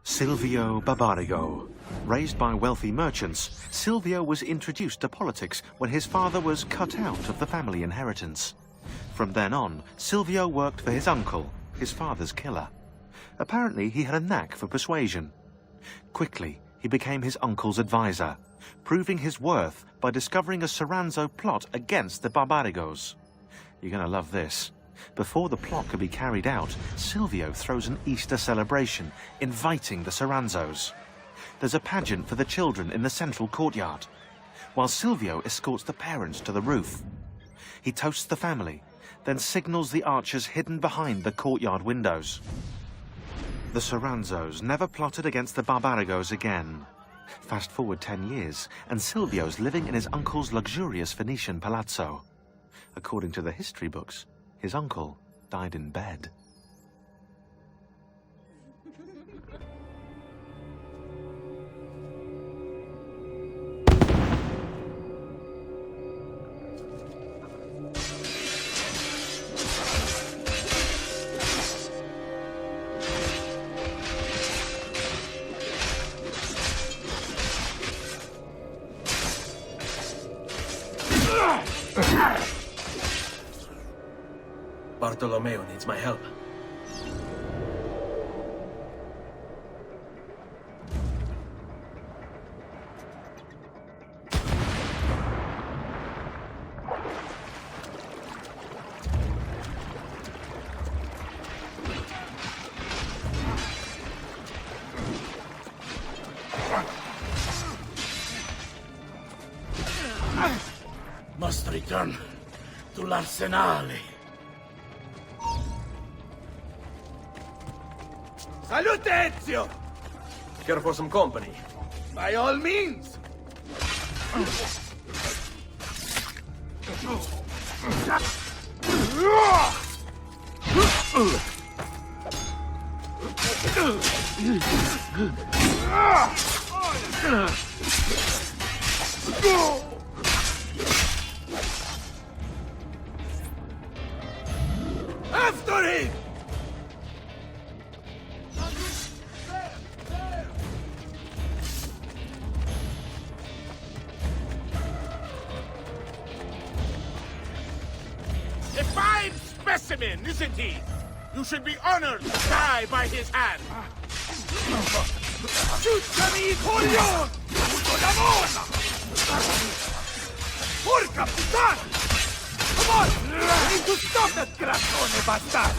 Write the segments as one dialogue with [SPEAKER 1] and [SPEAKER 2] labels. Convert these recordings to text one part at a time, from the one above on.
[SPEAKER 1] Silvio Barbarigo. Raised by wealthy merchants, Silvio was introduced to politics when his father was cut out of the family inheritance. From then on, Silvio worked for his uncle, his father's killer. Apparently, he had a knack for persuasion. Quickly, he became his uncle's advisor, proving his worth by discovering a Soranzo plot against the Barbarigos. You're gonna love this. Before the plot could be carried out, Silvio throws an Easter celebration, inviting the Soranzos. There's a pageant for the children in the central courtyard, while Silvio escorts the parents to the roof. He toasts the family, then signals the archers hidden behind the courtyard windows. The Soranzos never plotted against the Barbarigos again. Fast forward 10 years, and Silvio's living in his uncle's luxurious Venetian palazzo. According to the history books, his uncle died in bed.
[SPEAKER 2] Bartolomeo needs my help. Must return to l'Arsenale.
[SPEAKER 3] Salute, Ezio!
[SPEAKER 2] Care for some company?
[SPEAKER 3] By all means! After him!
[SPEAKER 4] A fine specimen, isn't he? You should be honored to die by his hand.
[SPEAKER 3] Ciucciami i coglioni! Uso la mona! Porca puttana! Come on! I need to stop that grassone bastard!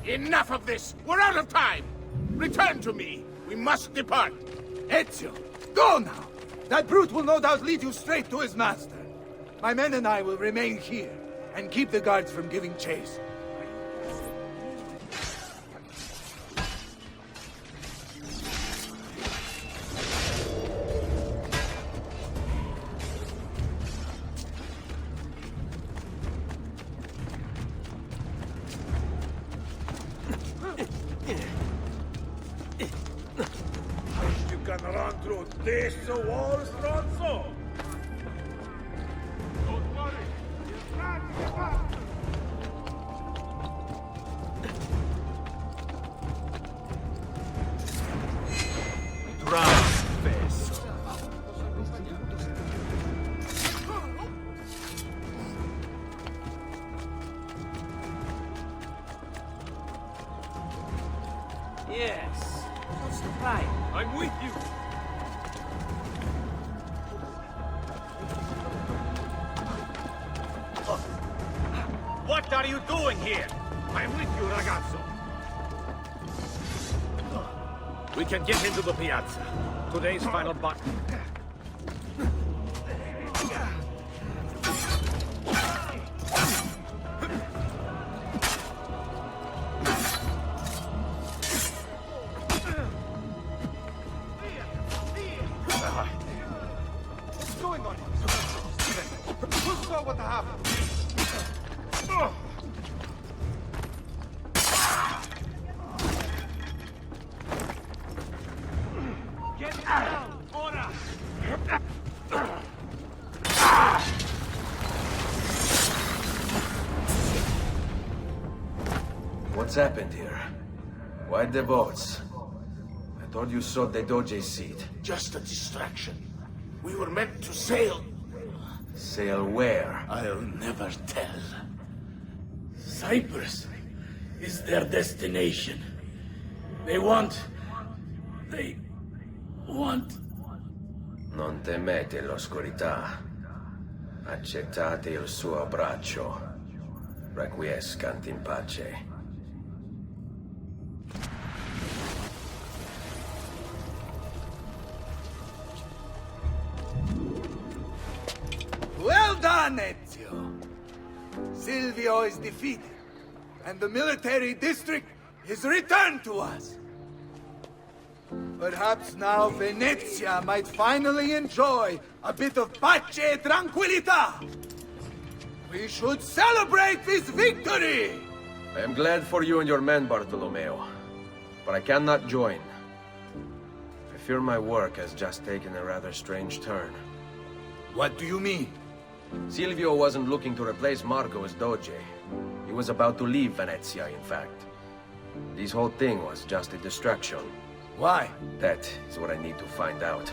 [SPEAKER 4] Enough of this! We're out of time! Return to me! We must depart!
[SPEAKER 3] Ezio, go now! That brute will no doubt lead you straight to his master. My men and I will remain here and keep the guards from giving chase.
[SPEAKER 4] You can run through this wall, Stronzo! Don't worry!
[SPEAKER 2] Yes. What's the plan? I'm with you.
[SPEAKER 4] What are you doing here? I'm with you, ragazzo. We can get into the piazza. Today's final battle.
[SPEAKER 3] What's going on? Who saw what happened?
[SPEAKER 4] Get down! Ora!
[SPEAKER 2] What's happened here? Why the boats? I thought you saw the Doge seat.
[SPEAKER 4] Just a distraction. We were meant to sail.
[SPEAKER 2] Sail where?
[SPEAKER 4] I'll never tell. Cyprus is their destination. They want...
[SPEAKER 2] Non temete l'oscurità. Accettate il suo abbraccio. Requiescant in pace.
[SPEAKER 3] Well done, Ezio! Silvio is defeated, and the military district is returned to us. Perhaps now Venezia might finally enjoy a bit of pace e tranquillità. We should celebrate this victory!
[SPEAKER 2] I am glad for you and your men, Bartolomeo. But I cannot join. I fear my work has just taken a rather strange turn.
[SPEAKER 3] What do you mean?
[SPEAKER 2] Silvio wasn't looking to replace Marco as Doge. He was about to leave Venezia, in fact. This whole thing was just a distraction.
[SPEAKER 3] Why?
[SPEAKER 2] That is what I need to find out.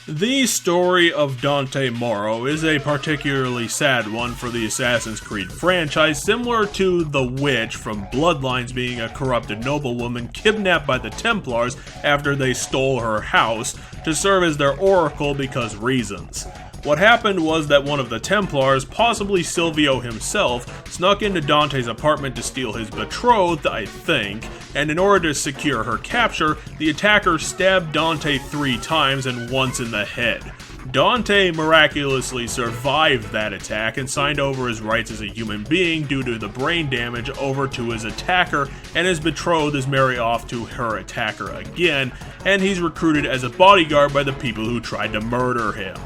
[SPEAKER 5] The story of Dante Moro is a particularly sad one for the Assassin's Creed franchise, similar to the witch from Bloodlines being a corrupted noblewoman kidnapped by the Templars after they stole her house to serve as their oracle because reasons. What happened was that one of the Templars, possibly Silvio himself, snuck into Dante's apartment to steal his betrothed, I think, and in order to secure her capture, the attacker stabbed Dante 3 times and once in the head. Dante miraculously survived that attack and signed over his rights as a human being due to the brain damage over to his attacker, and his betrothed is married off to her attacker again, and he's recruited as a bodyguard by the people who tried to murder him.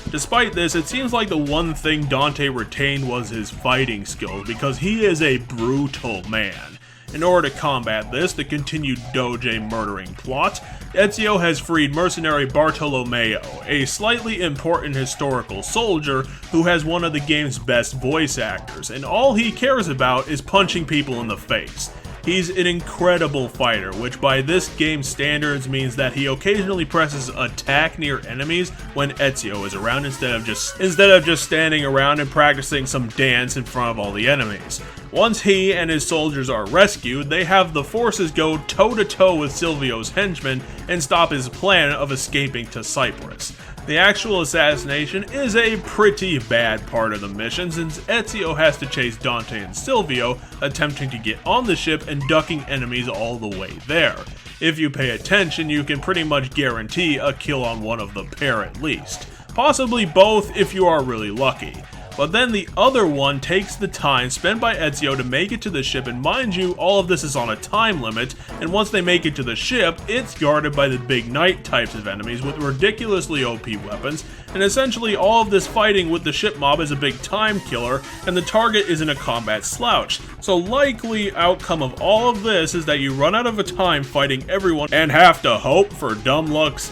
[SPEAKER 5] Despite this, it seems like the one thing Dante retained was his fighting skills, because he is a brutal man. In order to combat this, the continued Doge murdering plot, Ezio has freed mercenary Bartolomeo, a slightly important historical soldier who has one of the game's best voice actors, and all he cares about is punching people in the face. He's an incredible fighter, which by this game's standards means that he occasionally presses attack near enemies when Ezio is around instead of just standing around and practicing some dance in front of all the enemies. Once he and his soldiers are rescued, they have the forces go toe-to-toe with Silvio's henchmen and stop his plan of escaping to Cyprus. The actual assassination is a pretty bad part of the mission, since Ezio has to chase Dante and Silvio, attempting to get on the ship and ducking enemies all the way there. If you pay attention, you can pretty much guarantee a kill on one of the pair at least. Possibly both if you are really lucky. But then the other one takes the time spent by Ezio to make it to the ship, and mind you, all of this is on a time limit, and once they make it to the ship, it's guarded by the big knight types of enemies with ridiculously OP weapons, and essentially all of this fighting with the ship mob is a big time killer, and the target isn't a combat slouch. So likely outcome of all of this is that you run out of time fighting everyone and have to hope for dumb lucks.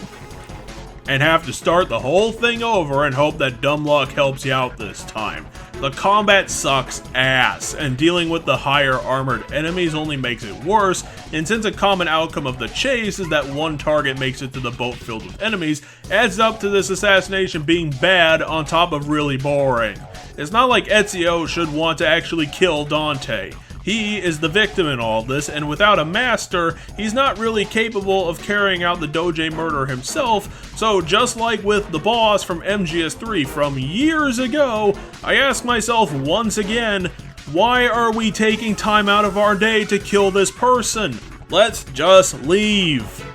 [SPEAKER 5] And have to start the whole thing over and hope that dumb luck helps you out this time. The combat sucks ass, and dealing with the higher armored enemies only makes it worse, and since a common outcome of the chase is that one target makes it to the boat filled with enemies, adds up to this assassination being bad on top of really boring. It's not like Ezio should want to actually kill Dante. He is the victim in all this, and without a master, he's not really capable of carrying out the Doge murder himself, so just like with the boss from MGS3 from years ago, I ask myself once again, why are we taking time out of our day to kill this person? Let's just leave.